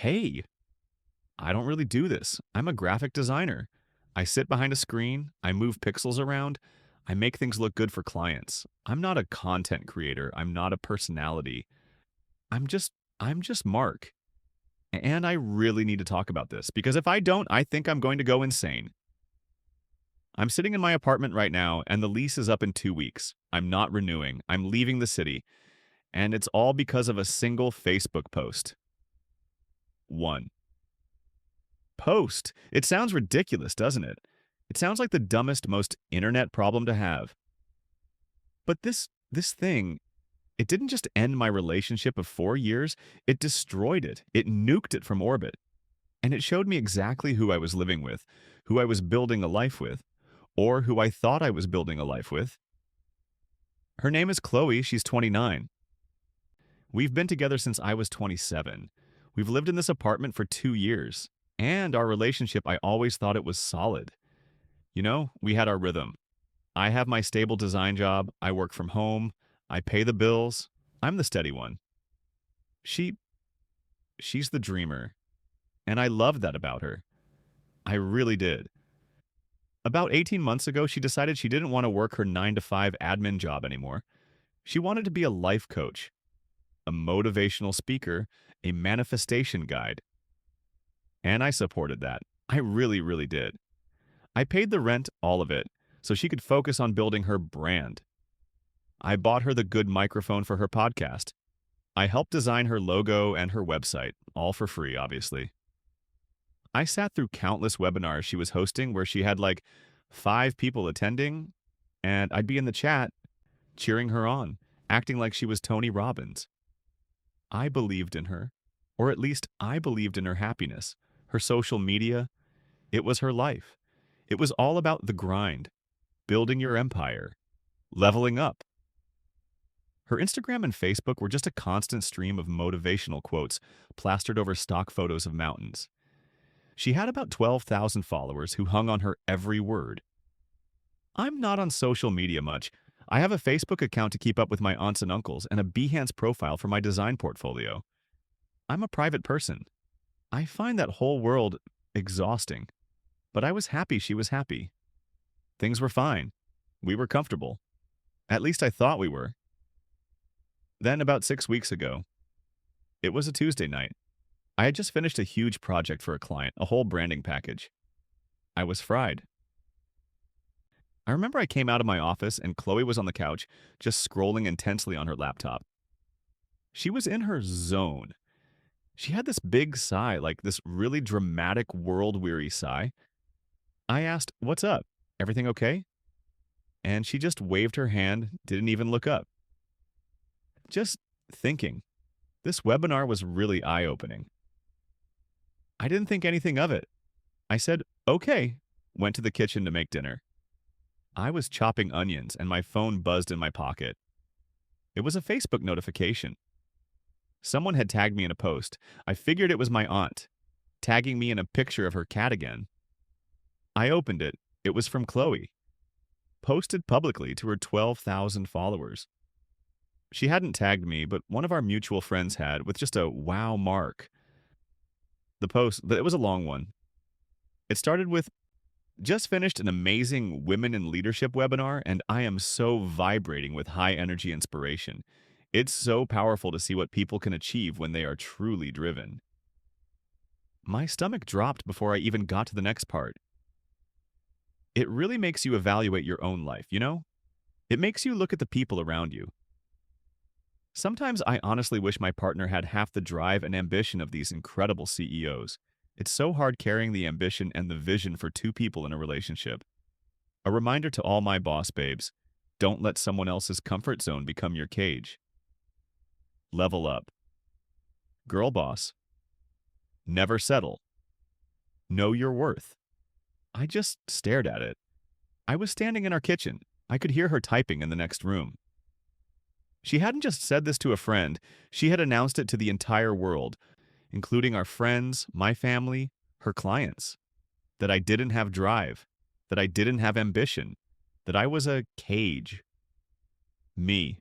Hey, I don't really do this. I'm a graphic designer. I sit behind a screen, I move pixels around, I make things look good for clients. I'm not a content creator, I'm not a personality. I'm just I'm just Mark. And I really need to talk about this because if I don't, I think I'm going to go insane. I'm sitting in my apartment right now and the lease is up in 2 weeks. I'm not renewing. I'm leaving the city, and it's all because of a single Facebook post. 1. Post. It sounds ridiculous, doesn't it? It sounds like the dumbest, most internet problem to have. But this thing, it didn't just end my relationship of 4 years, it destroyed it. It nuked it from orbit. And it showed me exactly who I was living with, who I was building a life with, or who I thought I was building a life with. Her name is Chloe, she's 29. We've been together since I was 27. We've lived in this apartment for 2 years. And our relationship, I always thought it was solid. You know, we had our rhythm. I have my stable design job, I work from home, I pay the bills, I'm the steady one. She, she's the dreamer, and I loved that about her. I really did. About 18 months ago, she decided she didn't want to work her 9 to 5 admin job anymore. She wanted to be a life coach, a motivational speaker, a manifestation guide. And I supported that. I really, really did. I paid the rent, all of it, so she could focus on building her brand. I bought her the good microphone for her podcast. I helped design her logo and her website, all for free, obviously. I sat through countless webinars she was hosting where she had like 5 people attending, and I'd be in the chat cheering her on, acting like she was Tony Robbins. I believed in her, or at least I believed in her happiness, her social media. It was her life. It was all about the grind, building your empire, leveling up. Her Instagram and Facebook were just a constant stream of motivational quotes plastered over stock photos of mountains. She had about 12,000 followers who hung on her every word. I'm not on social media much. I have a Facebook account to keep up with my aunts and uncles and a Behance profile for my design portfolio. I'm a private person. I find that whole world exhausting. But I was happy she was happy. Things were fine. We were comfortable. At least I thought we were. Then, about 6 weeks ago, it was a Tuesday night. I had just finished a huge project for a client, a whole branding package. I was fried. I remember I came out of my office and Chloe was on the couch, just scrolling intensely on her laptop. She was in her zone. She had this big sigh, like this really dramatic, world-weary sigh. I asked, "What's up? Everything okay?" And she just waved her hand, didn't even look up. Just thinking. This webinar was really eye-opening. I didn't think anything of it. I said, "Okay," went to the kitchen to make dinner. I was chopping onions and my phone buzzed in my pocket. It was a Facebook notification. Someone had tagged me in a post. I figured it was my aunt, tagging me in a picture of her cat again. I opened it. It was from Chloe, posted publicly to her 12,000 followers. She hadn't tagged me, but one of our mutual friends had, with just a wow mark. The post, it was a long one. It started with, "Just finished an amazing Women in Leadership webinar, and I am so vibrating with high energy inspiration. It's so powerful to see what people can achieve when they are truly driven." My stomach dropped before I even got to the next part. It really makes you evaluate your own life, you know? It makes you look at the people around you. Sometimes I honestly wish my partner had half the drive and ambition of these incredible CEOs. It's so hard carrying the ambition and the vision for 2 people in a relationship. A reminder to all my boss babes, don't let someone else's comfort zone become your cage. Level up. Girl boss. Never settle. Know your worth. I just stared at it. I was standing in our kitchen. I could hear her typing in the next room. She hadn't just said this to a friend, she had announced it to the entire world, including our friends, my family, her clients. That I didn't have drive, that I didn't have ambition, that I was a cage. Me.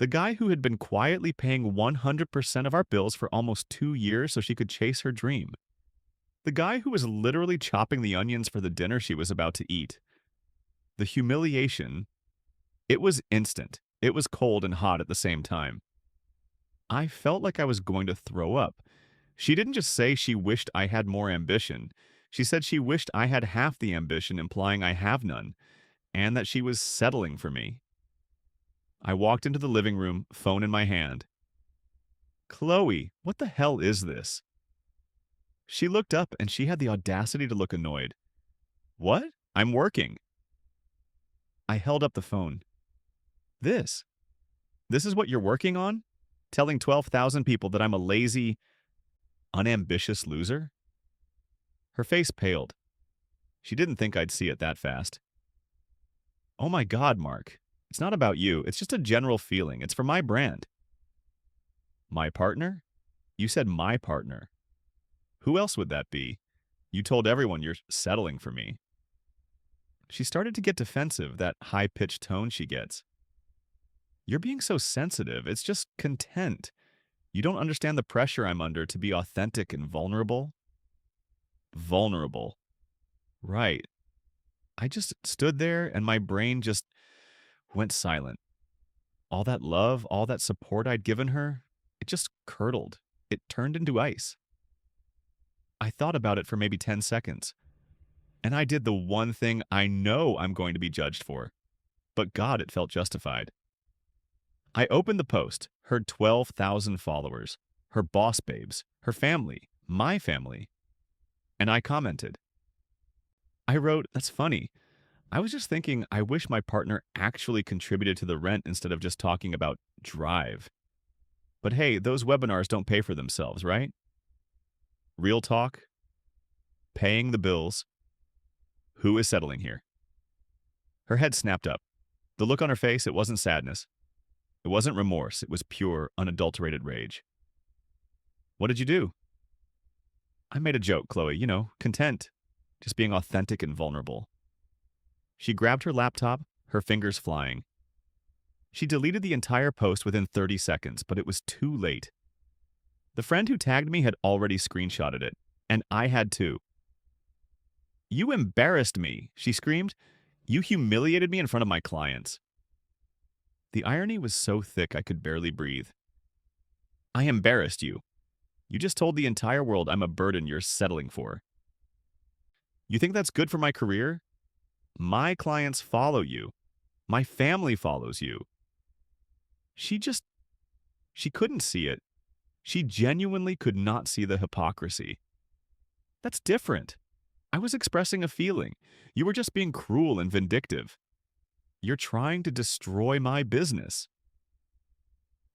The guy who had been quietly paying 100% of our bills for almost 2 years so she could chase her dream. The guy who was literally chopping the onions for the dinner she was about to eat. The humiliation, it was instant. It was cold and hot at the same time. I felt like I was going to throw up. She didn't just say she wished I had more ambition. She said she wished I had half the ambition, implying I have none, and that she was settling for me. I walked into the living room, phone in my hand. Chloe, what the hell is this? She looked up and she had the audacity to look annoyed. What? I'm working. I held up the phone. This. This is what you're working on? Telling 12,000 people that I'm a lazy, unambitious loser? Her face paled. She didn't think I'd see it that fast. Oh my God, Mark. It's not about you. It's just a general feeling. It's for my brand. My partner? You said my partner. Who else would that be? You told everyone you're settling for me. She started to get defensive, that high-pitched tone she gets. You're being so sensitive. It's just content. You don't understand the pressure I'm under to be authentic and vulnerable. Vulnerable. Right. I just stood there and my brain just went silent. All that love, all that support I'd given her, it just curdled. It turned into ice. I thought about it for maybe 10 seconds. And I did the one thing I know I'm going to be judged for. But God, it felt justified. I opened the post, heard 12,000 followers, her boss babes, her family, my family. And I commented. I wrote, that's funny. I was just thinking I wish my partner actually contributed to the rent instead of just talking about drive. But hey, those webinars don't pay for themselves, right? Real talk, paying the bills. Who is settling here? Her head snapped up. The look on her face, it wasn't sadness. It wasn't remorse. It was pure, unadulterated rage. What did you do? I made a joke, Chloe. Content. Just being authentic and vulnerable. She grabbed her laptop, her fingers flying. She deleted the entire post within 30 seconds, but it was too late. The friend who tagged me had already screenshotted it, and I had too. You embarrassed me, she screamed. You humiliated me in front of my clients. The irony was so thick I could barely breathe. I embarrassed you. You just told the entire world I'm a burden you're settling for. You think that's good for my career? My clients follow you. My family follows you. She couldn't see it. She genuinely could not see the hypocrisy. That's different. I was expressing a feeling. You were just being cruel and vindictive. You're trying to destroy my business.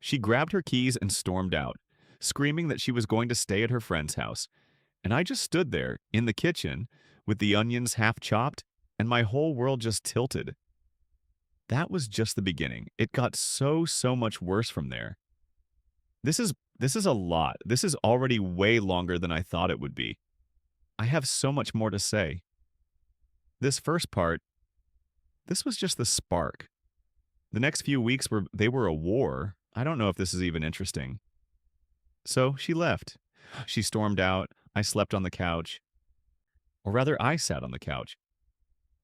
She grabbed her keys and stormed out, screaming that she was going to stay at her friend's house. And I just stood there, in the kitchen, with the onions half chopped, and my whole world just tilted. That was just the beginning. It got so much worse from there. This is a lot. This is already way longer than I thought it would be. I have so much more to say. This first part, this was just the spark. The next few weeks were a war. I don't know if this is even interesting. So she left. She stormed out. I slept on the couch. Or rather, I sat on the couch.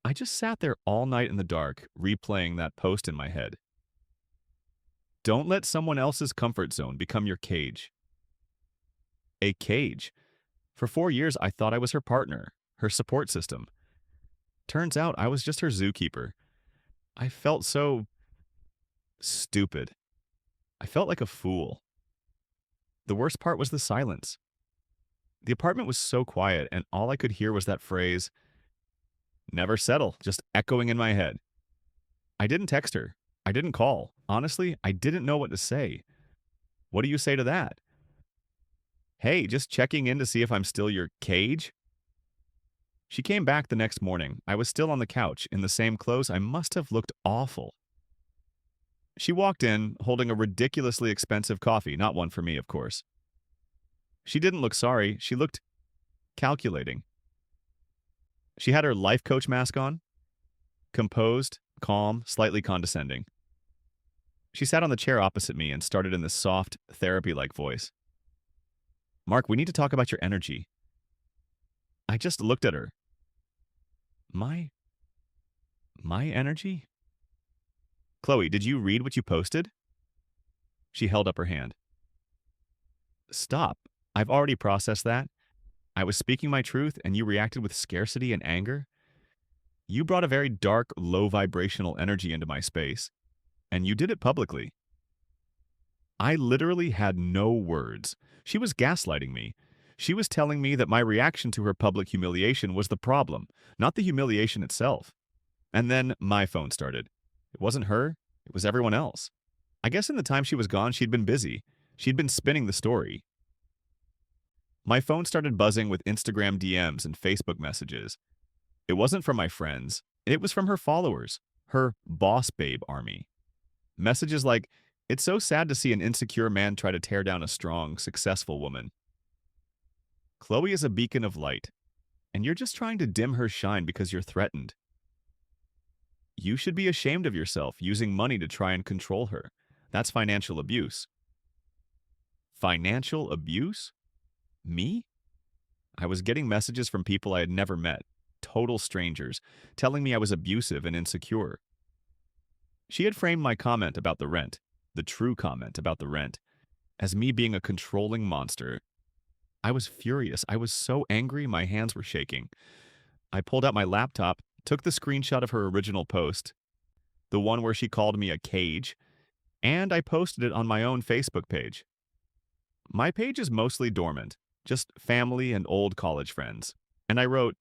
I just sat there all night in the dark, replaying that post in my head. Don't let someone else's comfort zone become your cage. A cage. For 4 years, I thought I was her partner, her support system. Turns out I was just her zookeeper. I felt so stupid. I felt like a fool. The worst part was the silence. The apartment was so quiet, and all I could hear was that phrase, never settle, just echoing in my head. I didn't text her. I didn't call. Honestly, I didn't know what to say. What do you say to that? Hey, just checking in to see if I'm still your cage? She came back the next morning. I was still on the couch, in the same clothes. I must have looked awful. She walked in, holding a ridiculously expensive coffee, not one for me, of course. She didn't look sorry. She looked calculating. She had her life coach mask on, composed, calm, slightly condescending. She sat on the chair opposite me and started in this soft, therapy-like voice. Mark, we need to talk about your energy. I just looked at her. My my energy? Chloe, did you read what you posted? She held up her hand. Stop. I've already processed that. I was speaking my truth and you reacted with scarcity and anger. You brought a very dark, low vibrational energy into my space, and you did it publicly. I literally had no words. She was gaslighting me. She was telling me that my reaction to her public humiliation was the problem, not the humiliation itself. And then my phone started. It wasn't her, it was everyone else. I guess in the time she was gone, she'd been busy. She'd been spinning the story. My phone started buzzing with Instagram DMs and Facebook messages. It wasn't from my friends. It was from her followers, her boss babe army. Messages like, "It's so sad to see an insecure man try to tear down a strong, successful woman. Chloe is a beacon of light, and you're just trying to dim her shine because you're threatened. You should be ashamed of yourself using money to try and control her. That's financial abuse." Financial abuse? Me? I was getting messages from people I had never met, total strangers, telling me I was abusive and insecure. She had framed my comment about the rent, the true comment about the rent, as me being a controlling monster. I was furious. I was so angry my hands were shaking. I pulled out my laptop, took the screenshot of her original post, the one where she called me a cage, and I posted it on my own Facebook page. My page is mostly dormant, just family and old college friends. And I wrote,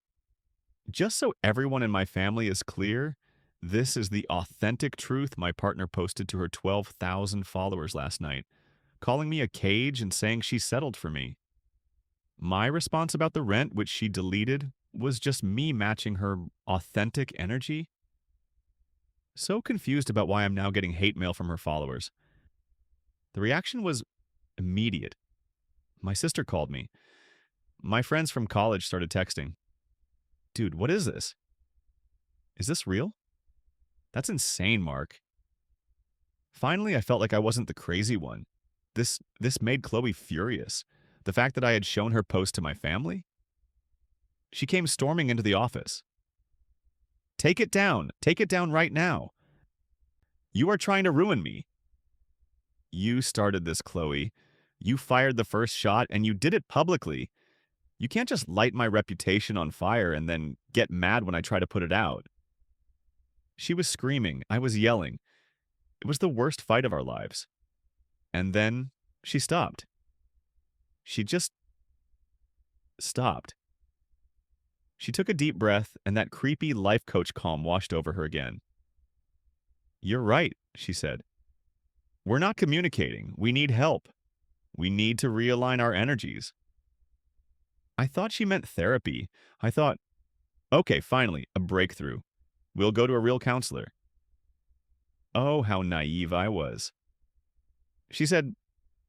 "Just so everyone in my family is clear, this is the authentic truth my partner posted to her 12,000 followers last night, calling me a cage and saying she settled for me." My response about the rent, which she deleted, was just me matching her authentic energy. So confused about why I'm now getting hate mail from her followers. The reaction was immediate. My sister called me. My friends from college started texting. Dude, what is this? Is this real? That's insane, Mark. Finally, I felt like I wasn't the crazy one. This made Chloe furious. The fact that I had shown her post to my family? She came storming into the office. Take it down. Take it down right now. You are trying to ruin me. You started this, Chloe. You fired the first shot, and you did it publicly. You can't just light my reputation on fire and then get mad when I try to put it out. She was screaming. I was yelling. It was the worst fight of our lives. And then she stopped. She just stopped. She took a deep breath, and that creepy life coach calm washed over her again. You're right, she said. We're not communicating. We need help. We need to realign our energies. I thought she meant therapy. I thought, okay, finally, a breakthrough. We'll go to a real counselor. Oh, how naive I was. She said,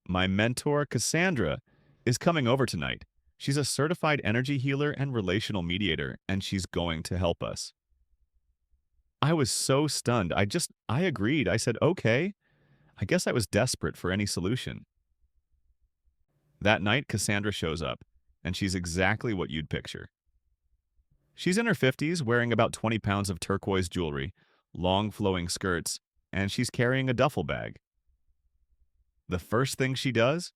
my mentor, Cassandra, is coming over tonight. She's a certified energy healer and relational mediator, and she's going to help us. I was so stunned. I agreed. I said, okay. I guess I was desperate for any solution. That night, Cassandra shows up, and she's exactly what you'd picture. She's in her 50s, wearing about 20 pounds of turquoise jewelry, long flowing skirts, and she's carrying a duffel bag. The first thing she does?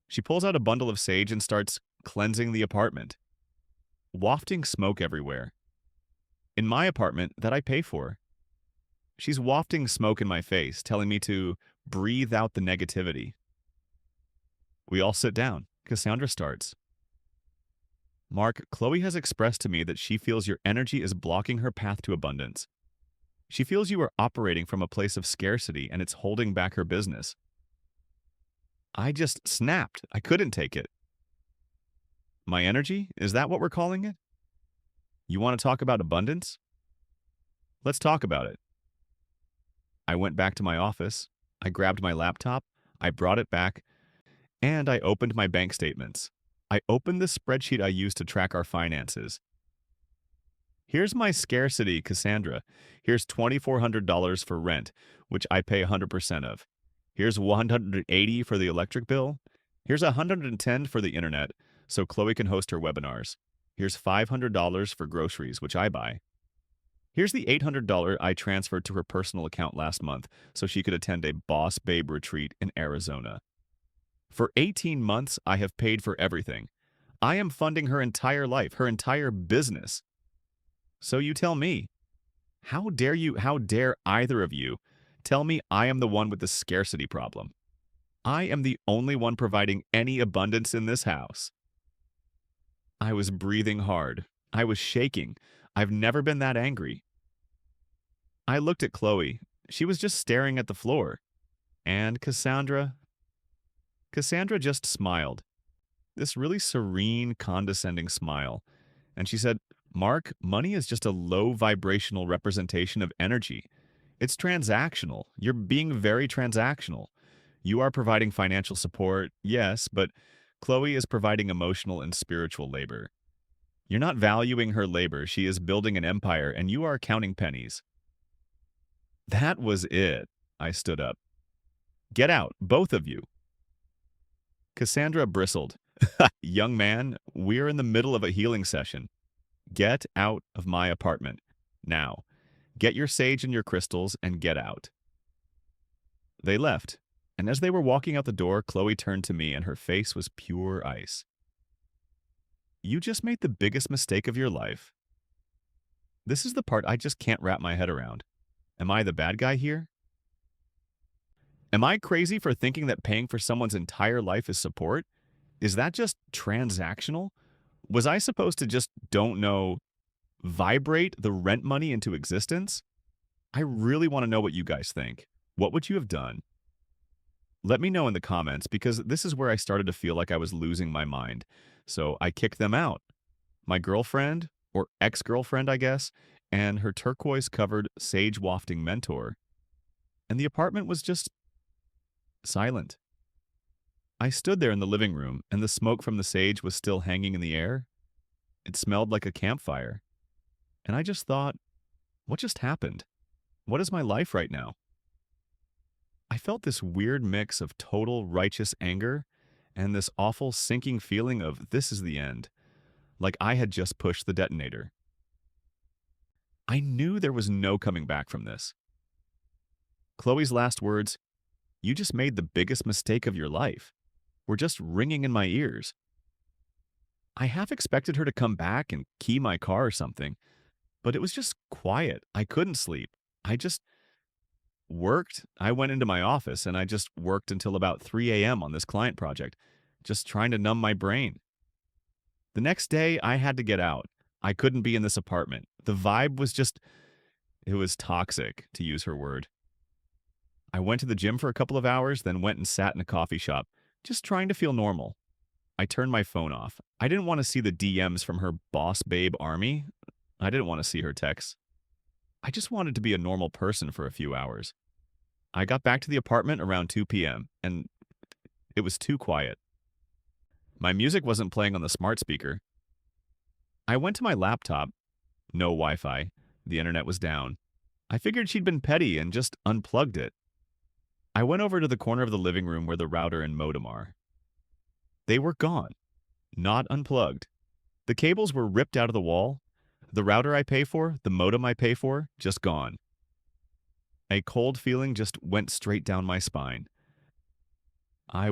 She pulls out a bundle of sage and starts cleansing the apartment, wafting smoke everywhere. In my apartment that I pay for. She's wafting smoke in my face, telling me to breathe out the negativity. We all sit down. Cassandra starts. Mark, Chloe has expressed to me that she feels your energy is blocking her path to abundance. She feels you are operating from a place of scarcity and it's holding back her business. I just snapped. I couldn't take it. My energy? Is that what we're calling it? You want to talk about abundance? Let's talk about it. I went back to my office. I grabbed my laptop. I brought it back. And I opened my bank statements. I opened the spreadsheet I used to track our finances. Here's my scarcity, Cassandra. Here's $2,400 for rent, which I pay 100% of. Here's 180 for the electric bill. Here's 110 for the internet, so Chloe can host her webinars. Here's $500 for groceries, which I buy. Here's the $800 I transferred to her personal account last month so she could attend a Boss Babe retreat in Arizona. For 18 months, I have paid for everything. I am funding her entire life, her entire business. So you tell me, how dare either of you tell me I am the one with the scarcity problem? I am the only one providing any abundance in this house. I was breathing hard. I was shaking. I've never been that angry. I looked at Chloe. She was just staring at the floor. And Cassandra just smiled. This really serene, condescending smile. And she said, Mark, money is just a low vibrational representation of energy. It's transactional. You're being very transactional. You are providing financial support, yes, but Chloe is providing emotional and spiritual labor. You're not valuing her labor. She is building an empire, and you are counting pennies. That was it. I stood up. Get out, both of you. Cassandra bristled. Young man, we're in the middle of a healing session. Get out of my apartment. Now, get your sage and your crystals and get out. They left, and as they were walking out the door, Chloe turned to me and her face was pure ice. You just made the biggest mistake of your life. This is the part I just can't wrap my head around. Am I the bad guy here? Am I crazy for thinking that paying for someone's entire life is support? Is that just transactional? Was I supposed to just, don't know, vibrate the rent money into existence? I really want to know what you guys think. What would you have done? Let me know in the comments because this is where I started to feel like I was losing my mind. So I kicked them out. My girlfriend, or ex-girlfriend, I guess, and her turquoise-covered, sage-wafting mentor. And the apartment was just silent. I stood there in the living room, and the smoke from the sage was still hanging in the air. It smelled like a campfire. And I just thought, what just happened? What is my life right now? I felt this weird mix of total righteous anger and this awful sinking feeling of this is the end, like I had just pushed the detonator. I knew there was no coming back from this. Chloe's last words, "You just made the biggest mistake of your life," were just ringing in my ears. I half expected her to come back and key my car or something, but it was just quiet. I couldn't sleep. I just worked. I went into my office and I just worked until about 3 a.m. on this client project, just trying to numb my brain. The next day, I had to get out. I couldn't be in this apartment. The vibe was just, it was toxic, to use her word. I went to the gym for a couple of hours, then went and sat in a coffee shop, just trying to feel normal. I turned my phone off. I didn't want to see the DMs from her boss babe army. I didn't want to see her texts. I just wanted to be a normal person for a few hours. I got back to the apartment around 2 p.m., and it was too quiet. My music wasn't playing on the smart speaker. I went to my laptop. No Wi-Fi. The internet was down. I figured she'd been petty and just unplugged it. I went over to the corner of the living room where the router and modem are. They were gone, not unplugged. The cables were ripped out of the wall. The router I pay for, the modem I pay for, just gone. A cold feeling just went straight down my spine. I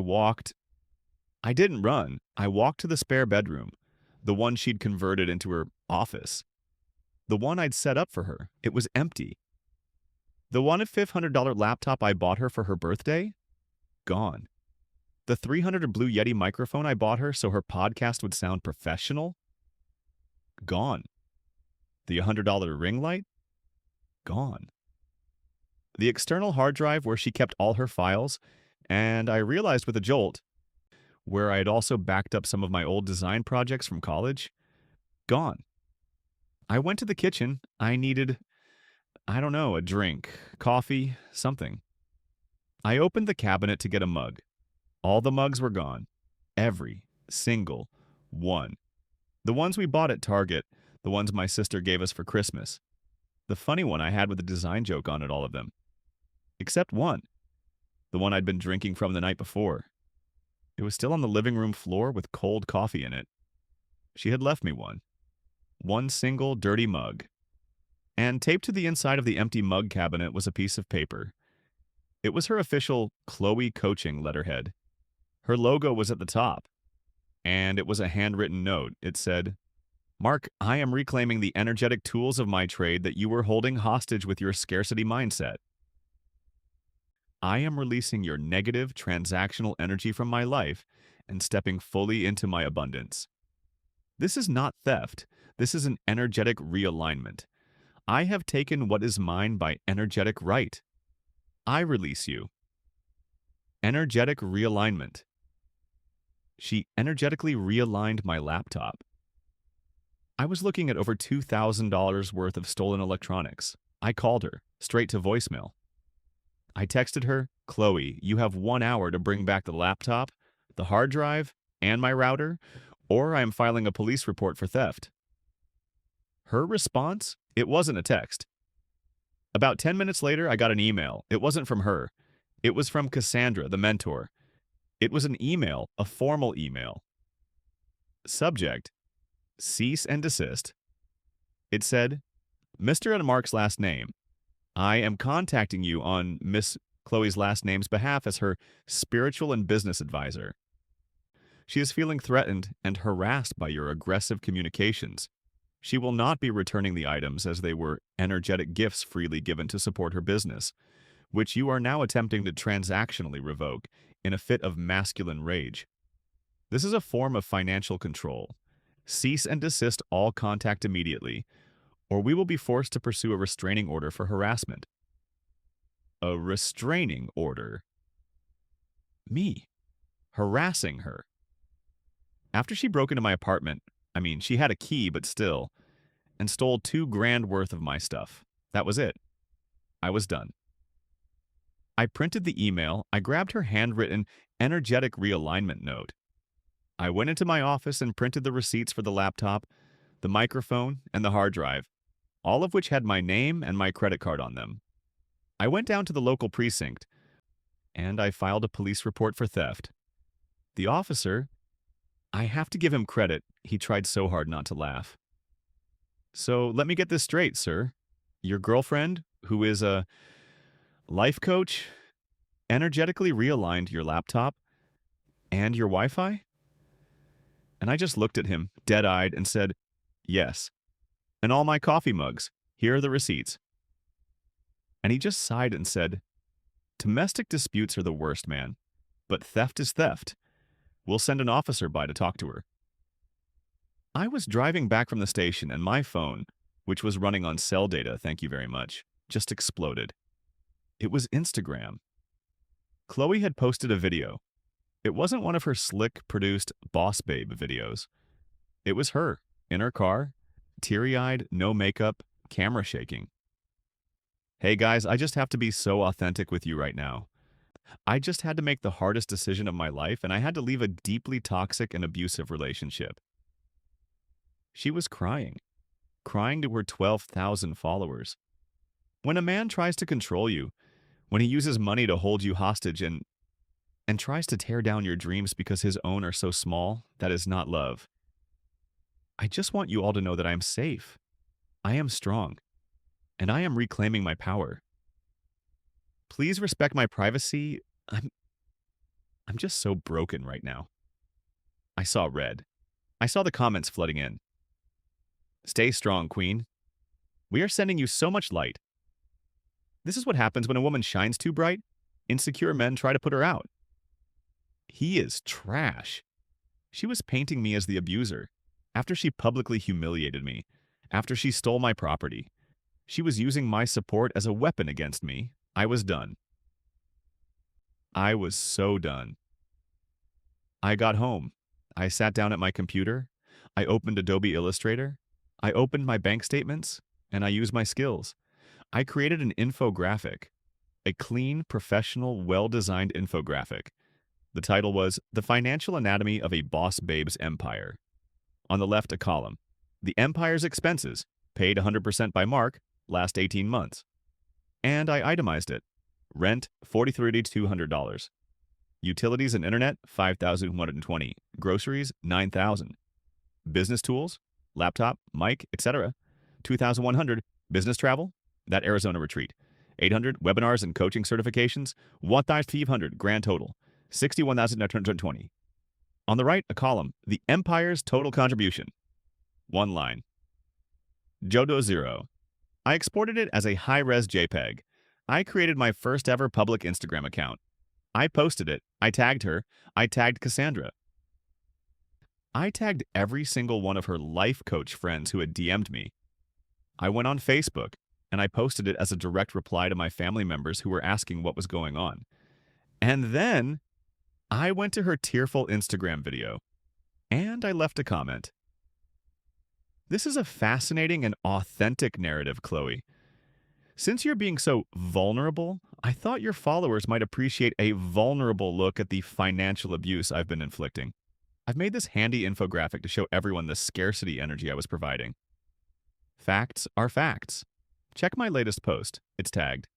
didn't run. I walked to the spare bedroom, the one she'd converted into her office. The one I'd set up for her. It was empty. The $1,500 laptop I bought her for her birthday? Gone. The $300 Blue Yeti microphone I bought her so her podcast would sound professional? Gone. The $100 ring light? Gone. The external hard drive where she kept all her files, and I realized with a jolt, where I had also backed up some of my old design projects from college? Gone. I went to the kitchen. I needed, I don't know, a drink, coffee, something. I opened the cabinet to get a mug. All the mugs were gone. Every single one. The ones we bought at Target, the ones my sister gave us for Christmas, the funny one I had with a design joke on it, all of them. Except one, the one I'd been drinking from the night before. It was still on the living room floor with cold coffee in it. She had left me one. One single dirty mug. And taped to the inside of the empty mug cabinet was a piece of paper. It was her official Chloe Coaching letterhead. Her logo was at the top, and it was a handwritten note. It said, "Mark, I am reclaiming the energetic tools of my trade that you were holding hostage with your scarcity mindset. I am releasing your negative transactional energy from my life and stepping fully into my abundance. This is not theft. This is an energetic realignment. I have taken what is mine by energetic right. I release you." Energetic realignment. She energetically realigned my laptop. I was looking at over $2,000 worth of stolen electronics. I called her, straight to voicemail. I texted her, "Chloe, you have 1 hour to bring back the laptop, the hard drive, and my router, or I am filing a police report for theft." Her response? It wasn't a text. About 10 minutes later, I got an email. It wasn't from her. It was from Cassandra, the mentor. It was an email, a formal email. Subject: cease and desist. It said, "Mr. and Mark's last name. I am contacting you on Miss Chloe's last name's behalf as her spiritual and business advisor. She is feeling threatened and harassed by your aggressive communications. She will not be returning the items as they were energetic gifts freely given to support her business, which you are now attempting to transactionally revoke in a fit of masculine rage. This is a form of financial control. Cease and desist all contact immediately, or we will be forced to pursue a restraining order for harassment." A restraining order? Me. Harassing her. After she broke into my apartment, she had a key, but still, and stole $2,000 worth of my stuff. That was it. I was done. I printed the email. I grabbed her handwritten, energetic realignment note. I went into my office and printed the receipts for the laptop, the microphone, and the hard drive, all of which had my name and my credit card on them. I went down to the local precinct, and I filed a police report for theft. The officer, I have to give him credit, he tried so hard not to laugh. "So let me get this straight, sir. Your girlfriend, who is a life coach, energetically realigned your laptop and your Wi-Fi?" And I just looked at him, dead-eyed, and said, "Yes. And all my coffee mugs. Here are the receipts." And he just sighed and said, "Domestic disputes are the worst, man. But theft is theft. We'll send an officer by to talk to her." I was driving back from the station and my phone, which was running on cell data, thank you very much, just exploded. It was Instagram. Chloe had posted a video. It wasn't one of her slick-produced boss babe videos. It was her, in her car, teary-eyed, no makeup, camera shaking. "Hey guys, I just have to be so authentic with you right now. I just had to make the hardest decision of my life, and I had to leave a deeply toxic and abusive relationship." She was crying to her 12,000 followers. When a man tries to control you, when he uses money to hold you hostage and tries to tear down your dreams because his own are so small, that is not love. I just want you all to know that I am safe. I am strong. And I am reclaiming my power. Please respect my privacy. I'm just so broken right now. I saw red. I saw the comments flooding in. "Stay strong, Queen. We are sending you so much light. This is what happens when a woman shines too bright. Insecure men try to put her out. He is trash. She was painting me as the abuser. After she publicly humiliated me. After she stole my property. She was using my support as a weapon against me. I was done. I was so done. I got home. I sat down at my computer. I opened Adobe Illustrator. I opened my bank statements, and I used my skills. I created an infographic. A clean, professional, well-designed infographic. The title was The Financial Anatomy of a Boss Babe's Empire. On the left, a column. The Empire's expenses, paid 100% by Mark, last 18 months. And I itemized it. Rent, $4,300. Utilities and internet, $5,120. Groceries, $9,000. Business tools, laptop, mic, etc., $2,100. Business travel, that Arizona retreat, $800. Webinars and coaching certifications, $1,500. Grand total, $61,920. On the right, a column, the Empire's total contribution. One line. Jodo Zero. I exported it as a high-res JPEG. I created my first ever public Instagram account. I posted it. I tagged her. I tagged Cassandra. I tagged every single one of her life coach friends who had DM'd me. I went on Facebook, and I posted it as a direct reply to my family members who were asking what was going on. And then I went to her tearful Instagram video, and I left a comment. This is a fascinating and authentic narrative, Chloe. Since you're being so vulnerable, I thought your followers might appreciate a vulnerable look at the financial abuse I've been inflicting. I've made this handy infographic to show everyone the scarcity energy I was providing. Facts are facts. Check my latest post. It's tagged.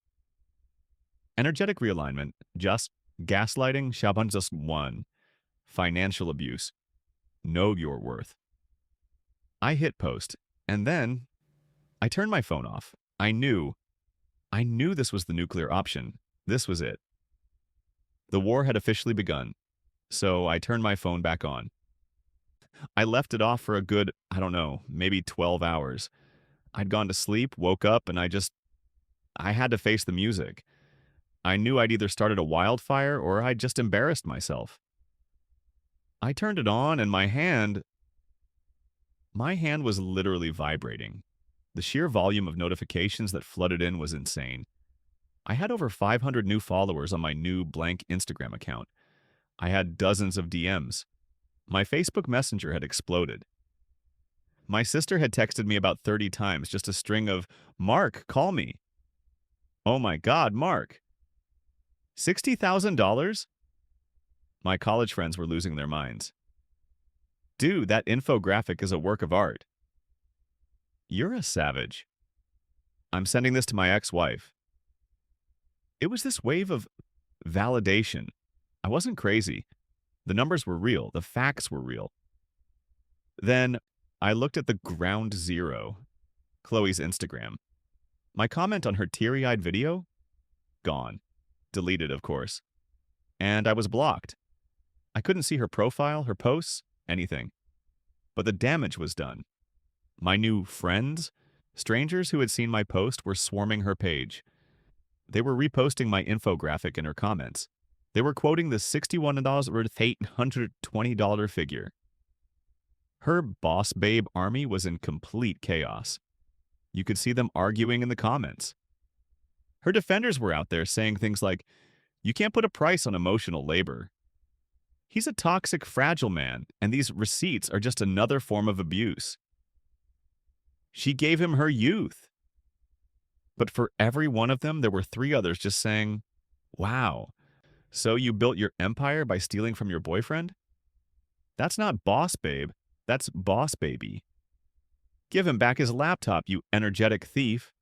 Energetic realignment, just gaslighting, just one. Financial abuse. Know your worth. I hit post, and then I turned my phone off. I knew this was the nuclear option. This was it. The war had officially begun, so I turned my phone back on. I left it off for a good, maybe 12 hours. I'd gone to sleep, woke up, and I had to face the music. I knew I'd either started a wildfire or I'd just embarrassed myself. I turned it on, and my hand was literally vibrating. The sheer volume of notifications that flooded in was insane. I had over 500 new followers on my new blank Instagram account. I had dozens of DMs. My Facebook Messenger had exploded. My sister had texted me about 30 times, just a string of, "Mark, call me." Oh my God, Mark. $60,000? My college friends were losing their minds. Dude, that infographic is a work of art. You're a savage. I'm sending this to my ex-wife. It was this wave of validation. I wasn't crazy. The numbers were real. The facts were real. Then I looked at the ground zero, Chloe's Instagram. My comment on her teary-eyed video? Gone. Deleted, of course. And I was blocked. I couldn't see her profile, her posts, anything. But the damage was done. My new friends, strangers who had seen my post, were swarming her page. They were reposting my infographic in her comments. They were quoting the $61 or $820 figure. Her boss babe army was in complete chaos. You could see them arguing in the comments. Her defenders were out there saying things like, "You can't put a price on emotional labor. He's a toxic, fragile man, and these receipts are just another form of abuse. She gave him her youth." But for every one of them, there were 3 others just saying, "Wow, so you built your empire by stealing from your boyfriend? That's not boss babe, that's boss baby. Give him back his laptop, you energetic thief."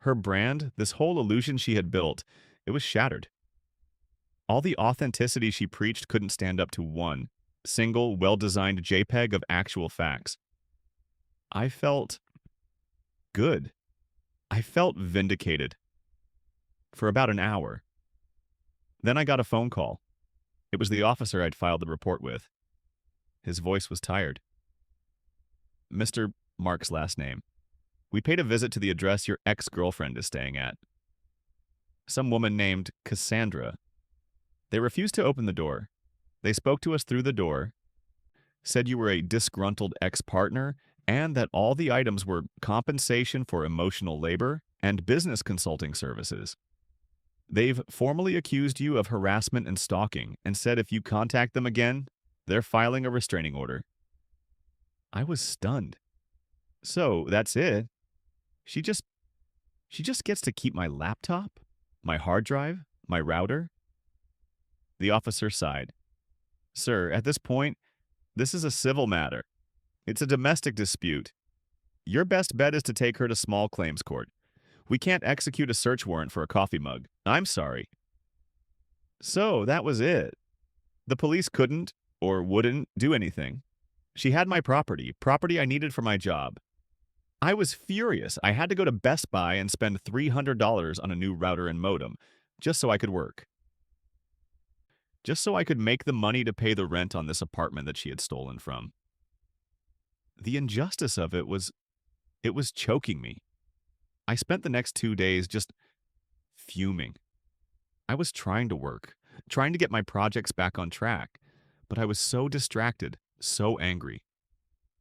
Her brand, this whole illusion she had built, it was shattered. All the authenticity she preached couldn't stand up to one single, well-designed JPEG of actual facts. I felt good. I felt vindicated. For about an hour. Then I got a phone call. It was the officer I'd filed the report with. His voice was tired. "Mr. Mark's last name. We paid a visit to the address your ex-girlfriend is staying at. Some woman named Cassandra. They refused to open the door. They spoke to us through the door, said you were a disgruntled ex-partner, and that all the items were compensation for emotional labor and business consulting services. They've formally accused you of harassment and stalking and said if you contact them again, they're filing a restraining order." I was stunned. So, that's it. She just gets to keep my laptop, my hard drive, my router? The officer sighed. "Sir, at this point, this is a civil matter. It's a domestic dispute. Your best bet is to take her to small claims court. We can't execute a search warrant for a coffee mug. I'm sorry. So that was it. The police couldn't or wouldn't do anything. She had my property I needed for my job. I was furious. I had to go to Best Buy and spend $300 on a new router and modem just so I could work. Just so I could make the money to pay the rent on this apartment that she had stolen from. The injustice of it was choking me. I spent the next 2 days just fuming. I was trying to work, trying to get my projects back on track, but I was so distracted, so angry.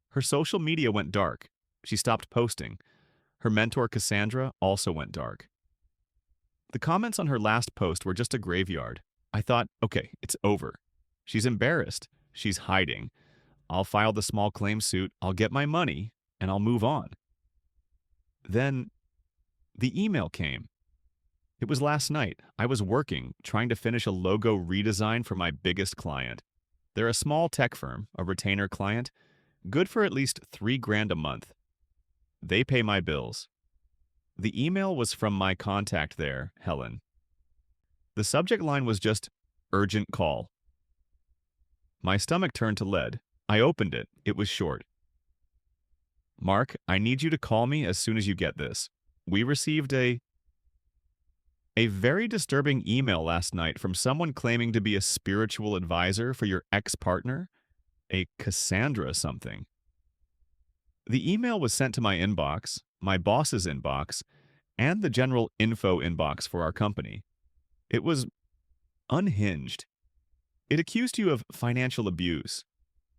Her social media went dark. She stopped posting. Her mentor, Cassandra, also went dark. The comments on her last post were just a graveyard. I thought, okay, it's over. She's embarrassed. She's hiding. I'll file the small claim suit, I'll get my money, and I'll move on. Then the email came. It was last night. I was working, trying to finish a logo redesign for my biggest client. They're a small tech firm, a retainer client, good for at least $3,000 a month. They pay my bills. The email was from my contact there, Helen. The subject line was just, urgent call. My stomach turned to lead. I opened it. It was short. Mark, I need you to call me as soon as you get this. We received a very disturbing email last night from someone claiming to be a spiritual advisor for your ex-partner, a Cassandra something. The email was sent to my inbox, my boss's inbox, and the general info inbox for our company. It was unhinged. It accused you of financial abuse,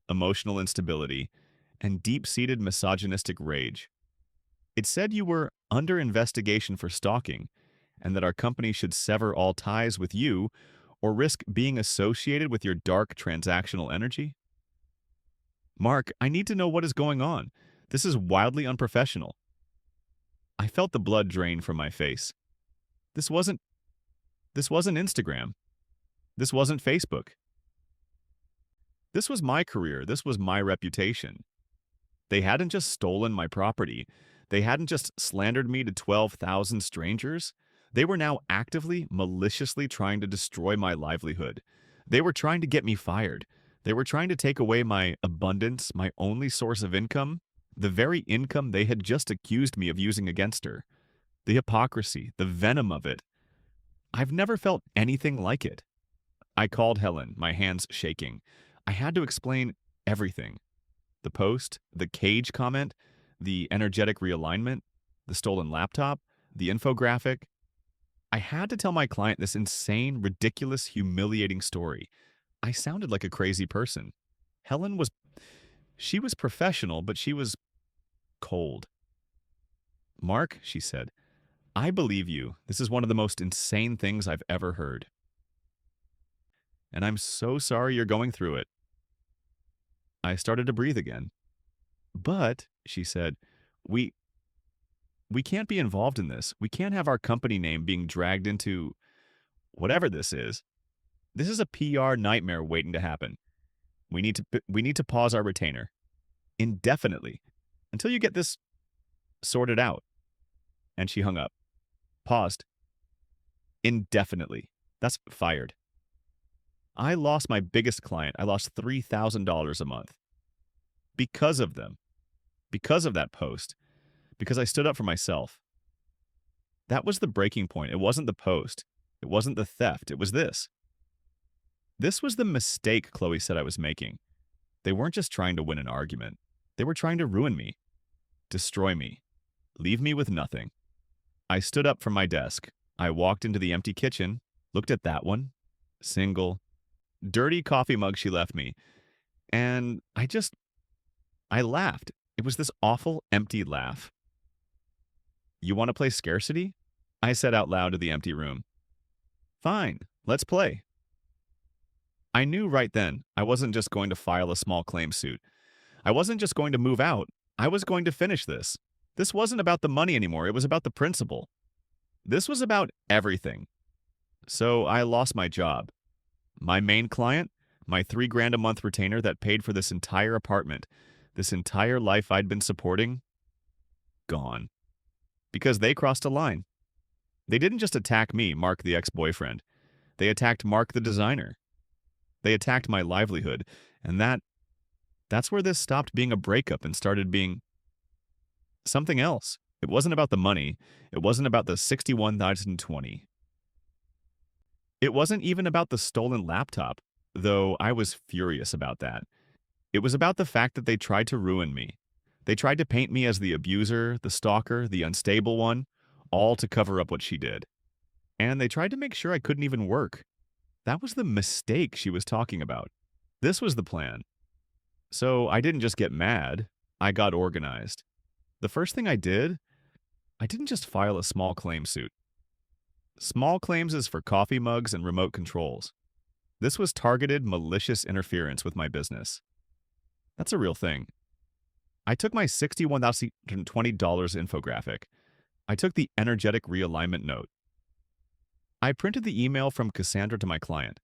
emotional instability, and deep-seated misogynistic rage. It said you were under investigation for stalking and that our company should sever all ties with you or risk being associated with your dark transactional energy. Mark, I need to know what is going on. This is wildly unprofessional. I felt the blood drain from my face. This wasn't Instagram. This wasn't Facebook. This was my career. This was my reputation. They hadn't just stolen my property. They hadn't just slandered me to 12,000 strangers. They were now actively, maliciously trying to destroy my livelihood. They were trying to get me fired. They were trying to take away my abundance, my only source of income, the very income they had just accused me of using against her. The hypocrisy, the venom of it. I've never felt anything like it. I called Helen, my hands shaking. I had to explain everything. The post, the cage comment, the energetic realignment, the stolen laptop, the infographic. I had to tell my client this insane, ridiculous, humiliating story. I sounded like a crazy person. She was professional, but she was cold. Mark, she said, I believe you. This is one of the most insane things I've ever heard. And I'm so sorry you're going through it. I started to breathe again. But, she said, we can't be involved in this. We can't have our company name being dragged into whatever this is. This is a PR nightmare waiting to happen. We need to pause our retainer indefinitely until you get this sorted out. And she hung up. Paused. Indefinitely. That's fired. I lost my biggest client. I lost $3,000 a month. Because of them. Because of that post. Because I stood up for myself. That was the breaking point. It wasn't the post. It wasn't the theft. It was this. This was the mistake Chloe said I was making. They weren't just trying to win an argument. They were trying to ruin me. Destroy me. Leave me with nothing. I stood up from my desk. I walked into the empty kitchen, looked at that one, single, dirty coffee mug she left me, and I laughed. It was this awful, empty laugh. You want to play scarcity? I said out loud to the empty room. Fine, let's play. I knew right then I wasn't just going to file a small claim suit. I wasn't just going to move out. I was going to finish this. This wasn't about the money anymore. It was about the principle. This was about everything. So I lost my job. My main client, my $3,000 a month retainer that paid for this entire apartment, This entire life I'd been supporting, gone. Because they crossed a line. They didn't just attack me, Mark the ex-boyfriend. They attacked Mark the designer. They attacked my livelihood. And that's where this stopped being a breakup and started being something else. It wasn't about the money. It wasn't about the 61,020. It wasn't even about the stolen laptop, though I was furious about that. It was about the fact that they tried to ruin me. They tried to paint me as the abuser, the stalker, the unstable one, all to cover up what she did. And they tried to make sure I couldn't even work. That was the mistake she was talking about. This was the plan. So I didn't just get mad, I got organized. The first thing I didn't just file a small claim suit. Small claims is for coffee mugs and remote controls. This was targeted, malicious interference with my business. That's a real thing. I took my $61,020 infographic. I took the energetic realignment note. I printed the email from Cassandra to my client.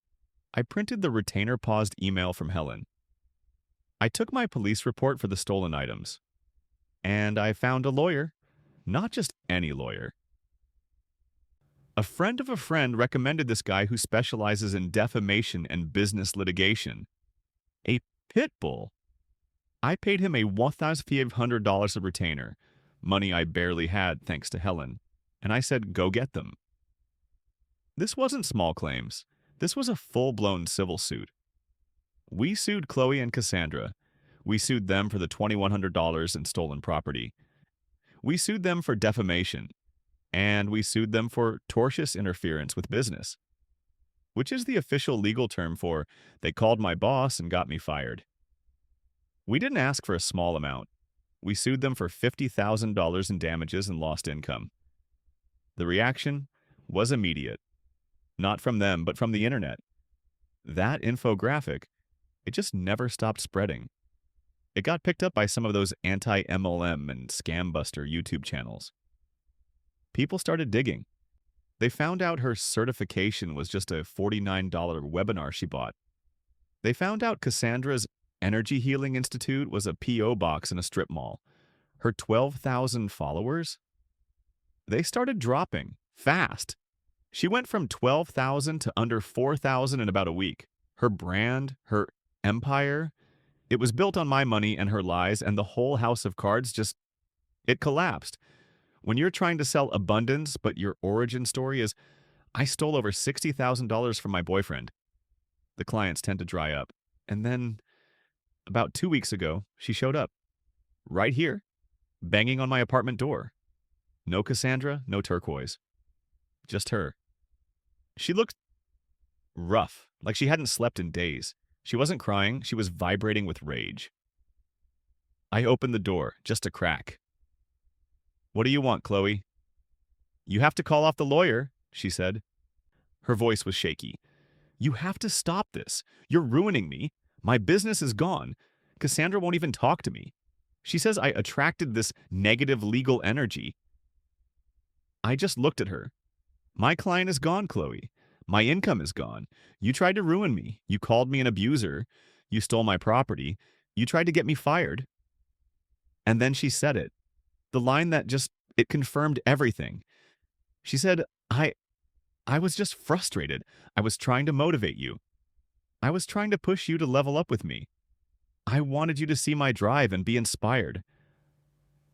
I printed the retainer paused email from Helen. I took my police report for the stolen items. And I found a lawyer. Not just any lawyer. A friend of a friend recommended this guy who specializes in defamation and business litigation. A pit bull. I paid him a $1,500 of retainer, money I barely had thanks to Helen, and I said, go get them. This wasn't small claims. This was a full-blown civil suit. We sued Chloe and Cassandra. We sued them for the $2,100 in stolen property. We sued them for defamation, and we sued them for tortious interference with business, which is the official legal term for they called my boss and got me fired. We didn't ask for a small amount. We sued them for $50,000 in damages and lost income. The reaction was immediate. Not from them, but from the internet. That infographic, it just never stopped spreading. It got picked up by some of those anti-MLM and scam-buster YouTube channels. People started digging. They found out her certification was just a $49 webinar she bought. They found out Cassandra's Energy Healing Institute was a P.O. box in a strip mall. Her 12,000 followers? They started dropping, fast. She went from 12,000 to under 4,000 in about a week. Her brand, her empire, it was built on my money and her lies, and the whole house of cards it collapsed. When you're trying to sell abundance, but your origin story is, I stole over $60,000 from my boyfriend, the clients tend to dry up. And then, about 2 weeks ago, she showed up. Right here, banging on my apartment door. No Cassandra, no turquoise. Just her. She looked rough, like she hadn't slept in days. She wasn't crying, she was vibrating with rage. I opened the door, just a crack. What do you want, Chloe? You have to call off the lawyer, she said. Her voice was shaky. You have to stop this. You're ruining me. My business is gone. Cassandra won't even talk to me. She says I attracted this negative legal energy. I just looked at her. My client is gone, Chloe. My income is gone. You tried to ruin me. You called me an abuser. You stole my property. You tried to get me fired. And then she said it. The line that it confirmed everything. She said, I was just frustrated. I was trying to motivate you. I was trying to push you to level up with me. I wanted you to see my drive and be inspired.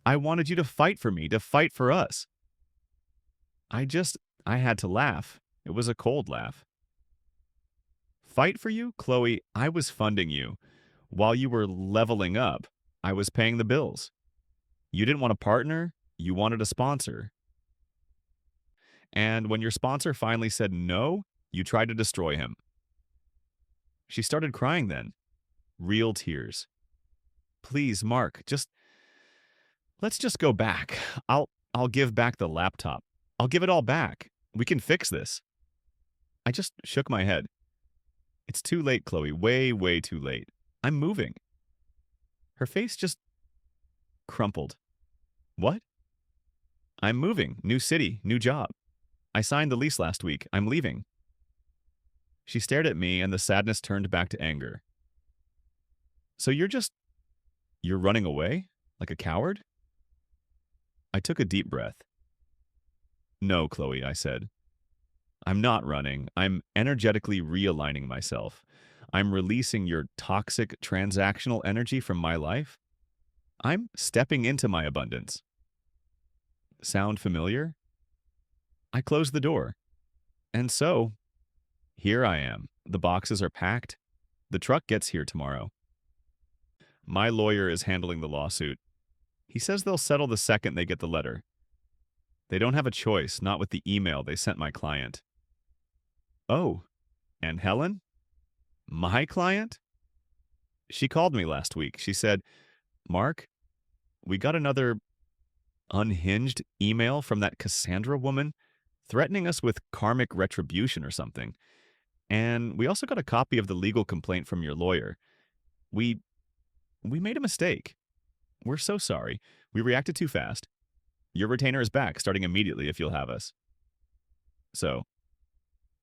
I wanted you to fight for me, to fight for us. I had to laugh. It was a cold laugh. Fight for you, Chloe, I was funding you. While you were leveling up, I was paying the bills. You didn't want a partner, you wanted a sponsor. And when your sponsor finally said no, you tried to destroy him. She started crying then. Real tears. Please, Mark, let's just go back. I'll give back the laptop. I'll give it all back. We can fix this. I just shook my head. It's too late, Chloe. Way, way too late. I'm moving. Her face just crumpled. What? I'm moving. New city, new job. I signed the lease last week. I'm leaving. She stared at me, and the sadness turned back to anger. So you're just You're running away? Like a coward? I took a deep breath. No, Chloe, I said. I'm not running. I'm energetically realigning myself. I'm releasing your toxic transactional energy from my life. I'm stepping into my abundance. Sound familiar? I closed the door. And so, here I am. The boxes are packed. The truck gets here tomorrow. My lawyer is handling the lawsuit. He says they'll settle the second they get the letter. They don't have a choice, not with the email they sent my client. Oh, and Helen? My client? She called me last week. She said, Mark, we got another unhinged email from that Cassandra woman threatening us with karmic retribution or something. And we also got a copy of the legal complaint from your lawyer. We we made a mistake. We're so sorry. We reacted too fast. Your retainer is back, starting immediately if you'll have us. So,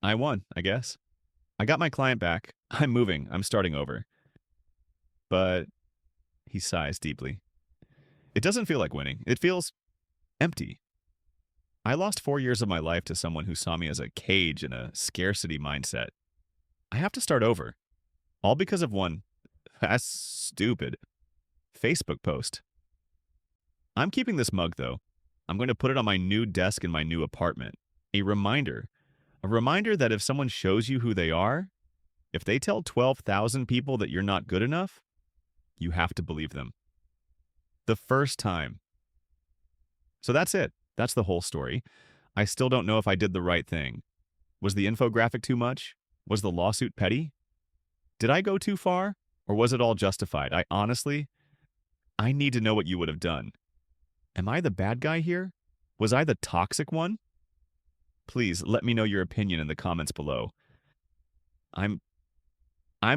I won, I guess. I got my client back. I'm moving. I'm starting over. But he sighs deeply. It doesn't feel like winning. It feels empty. I lost 4 years of my life to someone who saw me as a cage in a scarcity mindset. I have to start over. All because of one, that's stupid, Facebook post. I'm keeping this mug, though. I'm going to put it on my new desk in my new apartment. A reminder. A reminder that if someone shows you who they are, if they tell 12,000 people that you're not good enough, you have to believe them. The first time. So that's it. That's the whole story. I still don't know if I did the right thing. Was the infographic too much? Was the lawsuit petty? Did I go too far? Or was it all justified? I need to know what you would have done. Am I the bad guy here? Was I the toxic one? Please let me know your opinion in the comments below. I'm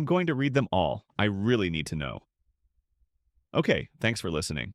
going to read them all. I really need to know. Okay, thanks for listening.